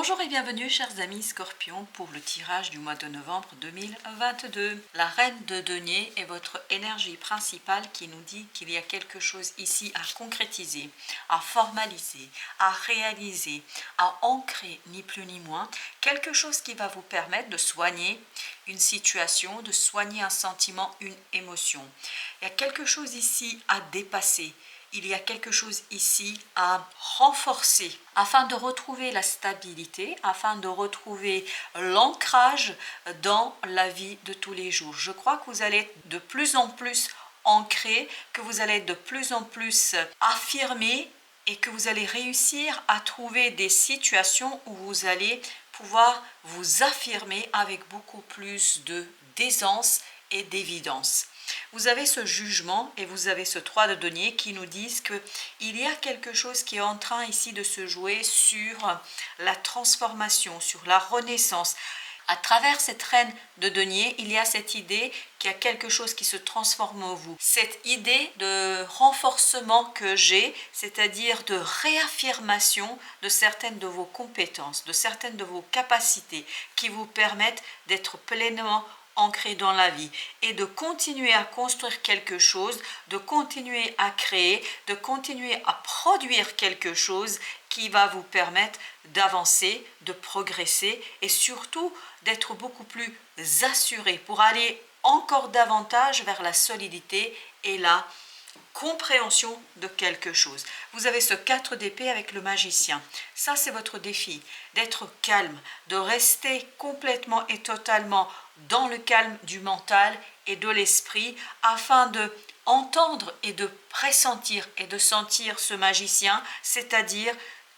Bonjour et bienvenue chers amis Scorpions pour le tirage du mois de novembre 2022. La reine de denier est votre énergie principale qui nous dit qu'il y a quelque chose ici à concrétiser, à formaliser, à réaliser, à ancrer ni plus ni moins, quelque chose qui va vous permettre de soigner une situation, de soigner un sentiment, une émotion. Il y a quelque chose ici à dépasser. Il y a quelque chose ici à renforcer afin de retrouver la stabilité, afin de retrouver l'ancrage dans la vie de tous les jours. Je crois que vous allez être de plus en plus ancré, que vous allez être de plus en plus affirmé et que vous allez réussir à trouver des situations où vous allez pouvoir vous affirmer avec beaucoup plus d'aisance et d'évidence. Vous avez ce jugement et vous avez ce 3 de denier qui nous disent qu'il y a quelque chose qui est en train ici de se jouer sur la transformation, sur la renaissance. À travers cette reine de denier, il y a cette idée qu'il y a quelque chose qui se transforme en vous. Cette idée de renforcement que j'ai, c'est-à-dire de réaffirmation de certaines de vos compétences, de certaines de vos capacités qui vous permettent d'être pleinement ancré dans la vie et de continuer à construire quelque chose, de continuer à créer, de continuer à produire quelque chose qui va vous permettre d'avancer, de progresser et surtout d'être beaucoup plus assuré pour aller encore davantage vers la solidité et la compréhension de quelque chose. Vous avez ce 4 d'épée avec le magicien. Ça, c'est votre défi, d'être calme, de rester complètement et totalement dans le calme du mental et de l'esprit afin de entendre et de pressentir et de sentir ce magicien, c'est-à-dire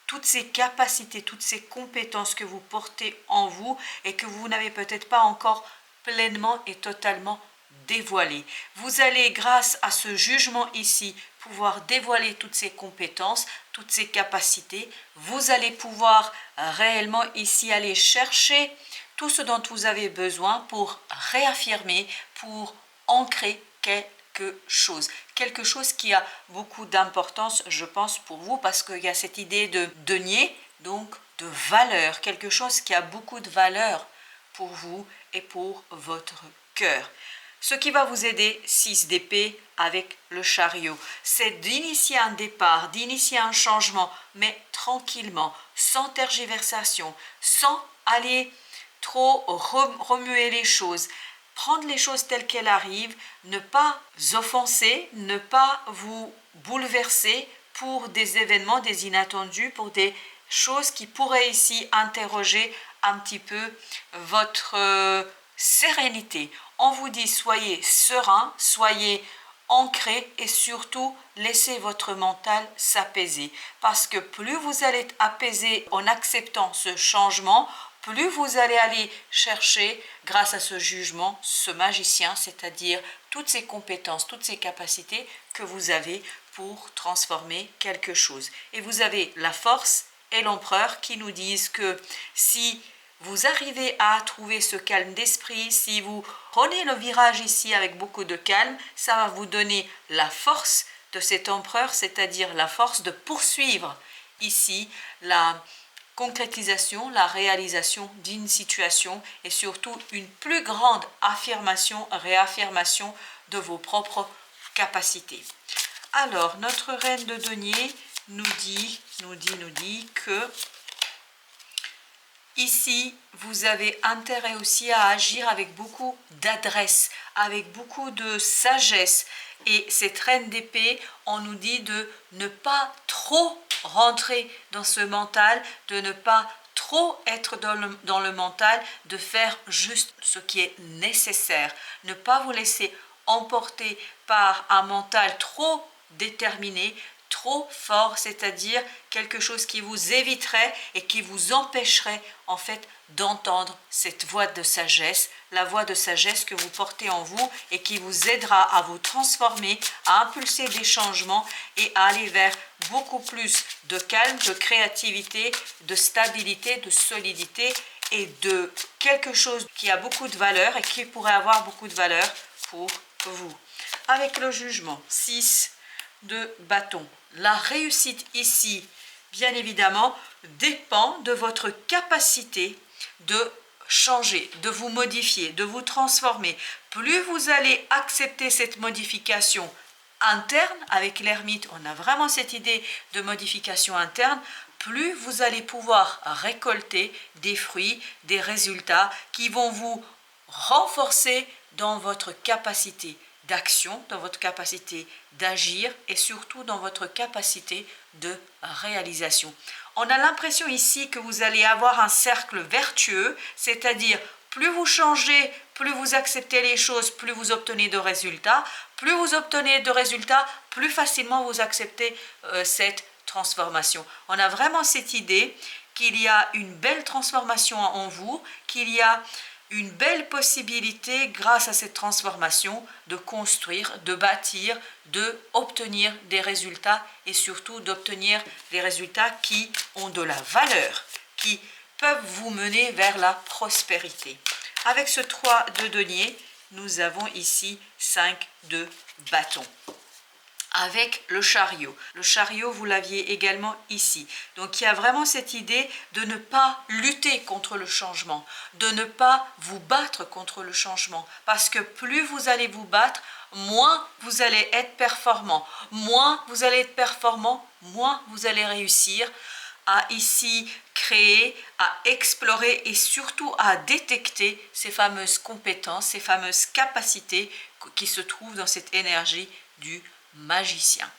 toutes ces capacités, toutes ces compétences que vous portez en vous et que vous n'avez peut-être pas encore pleinement et totalement dévoilé. Vous allez, grâce à ce jugement ici, pouvoir dévoiler toutes ces compétences, toutes ces capacités. Vous allez pouvoir réellement ici aller chercher tout ce dont vous avez besoin pour réaffirmer, pour ancrer quelque chose qui a beaucoup d'importance, je pense, pour vous, parce qu'il y a cette idée de denier, donc de valeur, quelque chose qui a beaucoup de valeur pour vous et pour votre cœur. Ce qui va vous aider, 6 d'épée avec le chariot, c'est d'initier un départ, d'initier un changement, mais tranquillement, sans tergiversation, sans aller trop remuer les choses. Prendre les choses telles qu'elles arrivent, ne pas offenser, ne pas vous bouleverser pour des événements, des inattendus, pour des choses qui pourraient ici interroger un petit peu votre sérénité. On vous dit soyez serein, soyez ancré et surtout laissez votre mental s'apaiser. Parce que plus vous allez être apaisé en acceptant ce changement, plus vous allez aller chercher, grâce à ce jugement, ce magicien, c'est-à-dire toutes ces compétences, toutes ces capacités que vous avez pour transformer quelque chose. Et vous avez la force et l'empereur qui nous disent que si vous arrivez à trouver ce calme d'esprit, si vous prenez le virage ici avec beaucoup de calme, ça va vous donner la force de cet empereur, c'est-à-dire la force de poursuivre ici la concrétisation, la réalisation d'une situation et surtout une plus grande affirmation, réaffirmation de vos propres capacités. Alors, notre reine de denier nous dit que ici, vous avez intérêt aussi à agir avec beaucoup d'adresse, avec beaucoup de sagesse. Et cette reine d'épée, on nous dit de ne pas trop rentrer dans ce mental, de ne pas trop être dans le mental, de faire juste ce qui est nécessaire. Ne pas vous laisser emporter par un mental trop déterminé, trop fort, c'est-à-dire quelque chose qui vous éviterait et qui vous empêcherait en fait d'entendre cette voix de sagesse, la voix de sagesse que vous portez en vous et qui vous aidera à vous transformer, à impulser des changements et à aller vers beaucoup plus de calme, de créativité, de stabilité, de solidité et de quelque chose qui a beaucoup de valeur et qui pourrait avoir beaucoup de valeur pour vous. Avec le jugement, 6 de bâton. La réussite ici bien évidemment, dépend de votre capacité de changer, de vous modifier, de vous transformer. Plus vous allez accepter cette modification interne, avec l'ermite, on a vraiment cette idée de modification interne, plus vous allez pouvoir récolter des fruits, des résultats qui vont vous renforcer dans votre capacité d'action, dans votre capacité d'agir et surtout dans votre capacité de réalisation. On a l'impression ici que vous allez avoir un cercle vertueux, c'est-à-dire plus vous changez, plus vous acceptez les choses, plus vous obtenez de résultats. Plus vous obtenez de résultats, plus facilement vous acceptez cette transformation. On a vraiment cette idée qu'il y a une belle transformation en vous, qu'il y a une belle possibilité grâce à cette transformation de construire, de bâtir, d'obtenir des résultats et surtout d'obtenir des résultats qui ont de la valeur, qui peuvent vous mener vers la prospérité. Avec ce 3 de denier, nous avons ici 5 de bâton. Avec le chariot. Le chariot, vous l'aviez également ici. Donc, il y a vraiment cette idée de ne pas lutter contre le changement, de ne pas vous battre contre le changement. Parce que plus vous allez vous battre, moins vous allez être performant. Moins vous allez être performant, moins vous allez réussir à ici créer, à explorer et surtout à détecter ces fameuses compétences, ces fameuses capacités qui se trouvent dans cette énergie du magicien.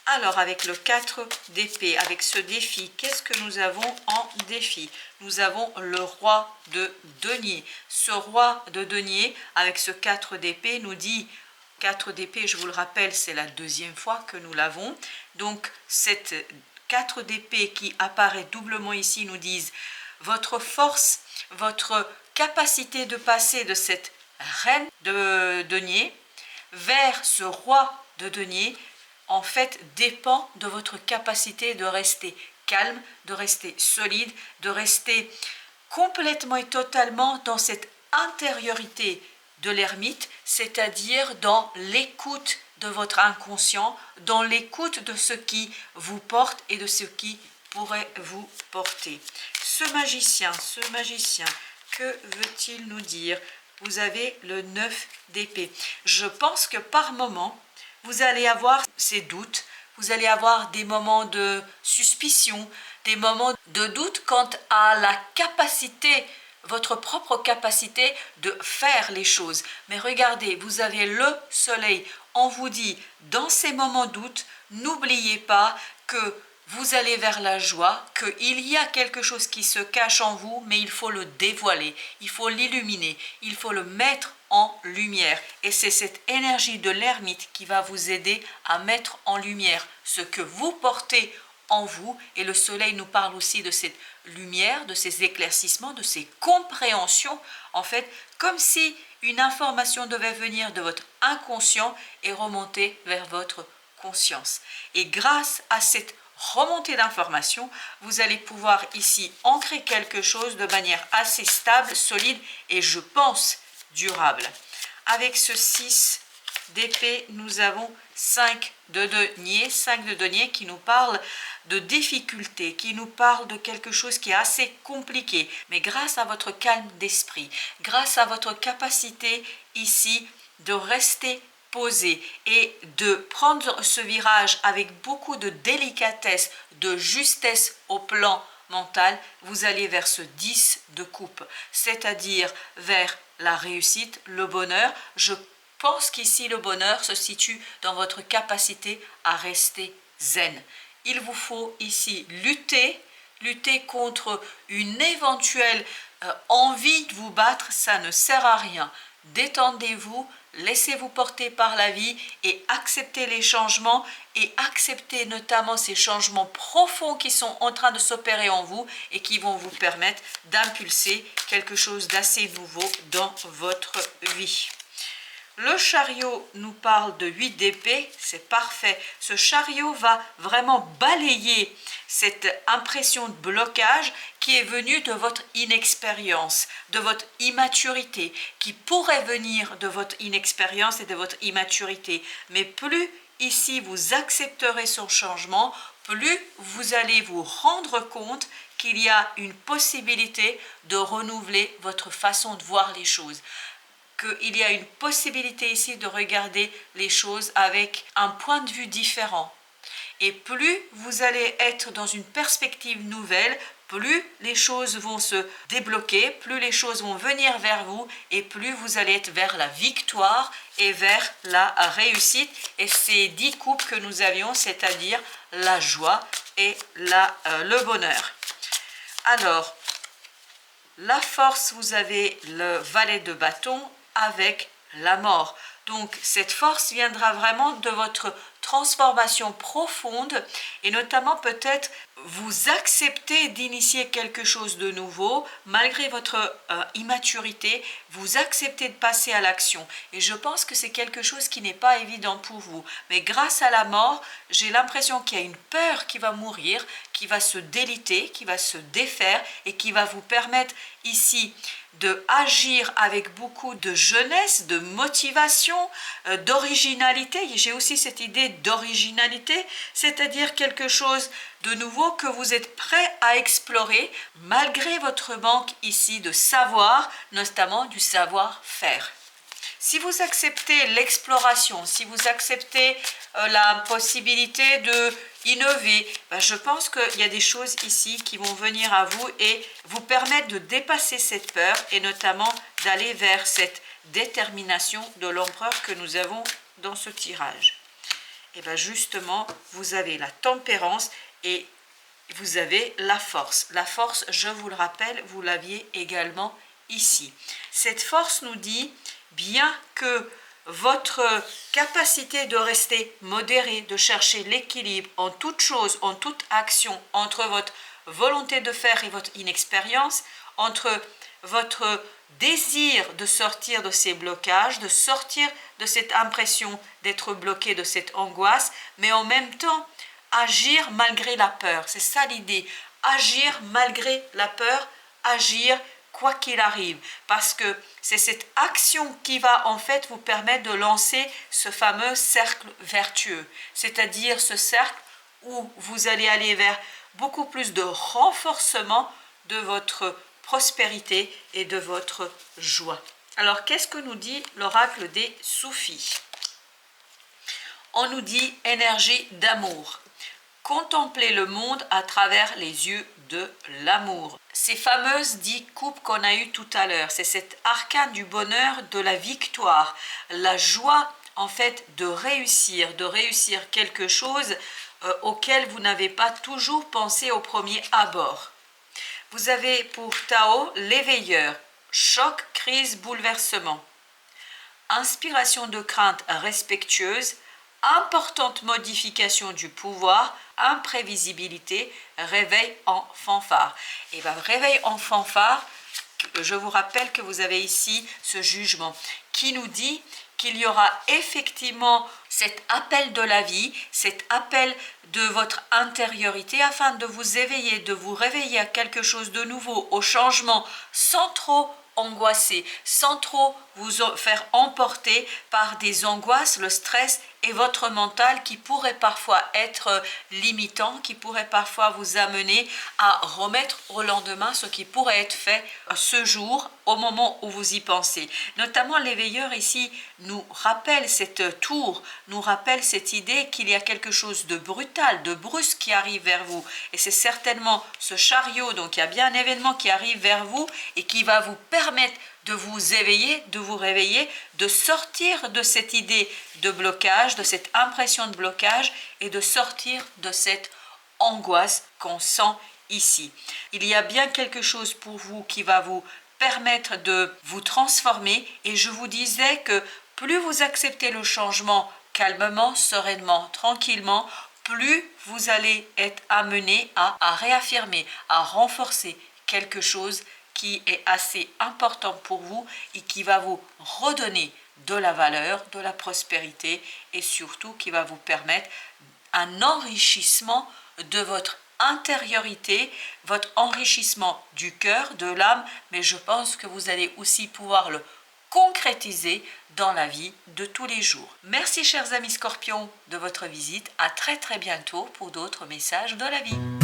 Alors avec le 4 d'épée, avec ce défi, qu'est-ce que nous avons en défi? Nous avons le roi de denier. Ce roi de denier avec ce 4 d'épée nous dit, 4 d'épée, je vous le rappelle, c'est la deuxième fois que nous l'avons. Donc cette 4 d'épée qui apparaît doublement ici nous disent votre force, votre capacité de passer de cette reine de denier vers ce roi de denier, en fait, dépend de votre capacité de rester calme, de rester solide, de rester complètement et totalement dans cette intériorité de l'ermite, c'est-à-dire dans l'écoute de votre inconscient, dans l'écoute de ce qui vous porte et de ce qui pourrait vous porter. Ce magicien, que veut-il nous dire? Vous avez le 9 d'épée. Je pense que par moment, vous allez avoir ces doutes, vous allez avoir des moments de suspicion, des moments de doute quant à la capacité, votre propre capacité de faire les choses. Mais regardez, vous avez le soleil. On vous dit, dans ces moments de doute, n'oubliez pas que vous allez vers la joie, qu'il y a quelque chose qui se cache en vous, mais il faut le dévoiler, il faut l'illuminer, il faut le mettre en lumière. Et c'est cette énergie de l'ermite qui va vous aider à mettre en lumière ce que vous portez en vous. Et le soleil nous parle aussi de cette lumière, de ces éclaircissements, de ces compréhensions, en fait, comme si une information devait venir de votre inconscient et remonter vers votre conscience. Et grâce à cette remontée d'informations, vous allez pouvoir ici ancrer quelque chose de manière assez stable, solide et je pense durable. Avec ce 6 d'épée, nous avons 5 de denier qui nous parle de difficultés, qui nous parle de quelque chose qui est assez compliqué. Mais grâce à votre calme d'esprit, grâce à votre capacité ici de rester posé et de prendre ce virage avec beaucoup de délicatesse, de justesse au plan mental, vous allez vers ce 10 de coupe, c'est-à-dire vers la réussite, le bonheur. Je pense qu'ici le bonheur se situe dans votre capacité à rester zen. Il vous faut ici lutter contre une éventuelle envie de vous battre, ça ne sert à rien. Détendez-vous, laissez-vous porter par la vie et acceptez les changements et acceptez notamment ces changements profonds qui sont en train de s'opérer en vous et qui vont vous permettre d'impulser quelque chose d'assez nouveau dans votre vie. Le chariot nous parle de 8 d'épée, c'est parfait. Ce chariot va vraiment balayer cette impression de blocage qui est venue de votre inexpérience, de votre immaturité, qui pourrait venir de votre inexpérience et de votre immaturité. Mais plus ici vous accepterez son changement, plus vous allez vous rendre compte qu'il y a une possibilité de renouveler votre façon de voir les choses, qu'il y a une possibilité ici de regarder les choses avec un point de vue différent. Et plus vous allez être dans une perspective nouvelle, plus les choses vont se débloquer, plus les choses vont venir vers vous et plus vous allez être vers la victoire et vers la réussite. Et ces 10 coupes que nous avions, c'est-à-dire la joie et le bonheur. Alors, la force, vous avez le valet de bâton avec la mort. Donc cette force viendra vraiment de votre transformation profonde et notamment peut-être vous acceptez d'initier quelque chose de nouveau malgré votre immaturité, vous acceptez de passer à l'action et je pense que c'est quelque chose qui n'est pas évident pour vous, mais grâce à la mort, j'ai l'impression qu'il y a une peur qui va mourir, qui va se déliter, qui va se défaire et qui va vous permettre ici de agir avec beaucoup de jeunesse, de motivation, d'originalité. J'ai aussi cette idée d'originalité, c'est-à-dire quelque chose de nouveau que vous êtes prêt à explorer malgré votre manque ici de savoir, notamment du savoir-faire. Si vous acceptez l'exploration, si vous acceptez la possibilité de innover, je pense qu'il y a des choses ici qui vont venir à vous et vous permettre de dépasser cette peur et notamment d'aller vers cette détermination de l'empereur que nous avons dans ce tirage. Et bien justement, vous avez la tempérance et vous avez la force. La force, je vous le rappelle, vous l'aviez également ici. Cette force nous dit, bien que votre capacité de rester modéré, de chercher l'équilibre en toute chose, en toute action, entre votre volonté de faire et votre inexpérience, entre votre désir de sortir de ces blocages, de sortir de cette impression d'être bloqué, de cette angoisse, mais en même temps, agir malgré la peur. C'est ça l'idée. Agir malgré la peur, agir quoi qu'il arrive, parce que c'est cette action qui va en fait vous permettre de lancer ce fameux cercle vertueux, c'est-à-dire ce cercle où vous allez aller vers beaucoup plus de renforcement de votre prospérité et de votre joie. Alors, qu'est-ce que nous dit l'oracle des Soufis? On nous dit énergie d'amour. Contempler le monde à travers les yeux de l'amour. Ces fameuses 10 coupes qu'on a eues tout à l'heure, c'est cet arcane du bonheur, de la victoire, la joie en fait de réussir quelque chose auquel vous n'avez pas toujours pensé au premier abord. Vous avez pour Tao l'éveilleur, choc, crise, bouleversement. Inspiration de crainte respectueuse, importante modification du pouvoir, imprévisibilité, réveil en fanfare. Et bien, réveil en fanfare, je vous rappelle que vous avez ici ce jugement qui nous dit qu'il y aura effectivement cet appel de la vie, cet appel de votre intériorité afin de vous éveiller, de vous réveiller à quelque chose de nouveau, au changement, sans trop angoisser, sans trop vous faire emporter par des angoisses, le stress et votre mental qui pourrait parfois être limitant, qui pourrait parfois vous amener à remettre au lendemain ce qui pourrait être fait ce jour au moment où vous y pensez. Notamment l'éveilleur ici nous rappelle cette tour, nous rappelle cette idée qu'il y a quelque chose de brutal, de brusque qui arrive vers vous. Et c'est certainement ce chariot, donc il y a bien un événement qui arrive vers vous et qui va vous permettre de vous éveiller, de vous réveiller, de sortir de cette idée de blocage, de cette impression de blocage et de sortir de cette angoisse qu'on sent ici. Il y a bien quelque chose pour vous qui va vous permettre de vous transformer et je vous disais que plus vous acceptez le changement calmement, sereinement, tranquillement, plus vous allez être amené à réaffirmer, à renforcer quelque chose qui est assez important pour vous et qui va vous redonner de la valeur, de la prospérité et surtout qui va vous permettre un enrichissement de votre intériorité, votre enrichissement du cœur, de l'âme, mais je pense que vous allez aussi pouvoir le concrétiser dans la vie de tous les jours. Merci chers amis Scorpions de votre visite. À très bientôt pour d'autres messages de la vie.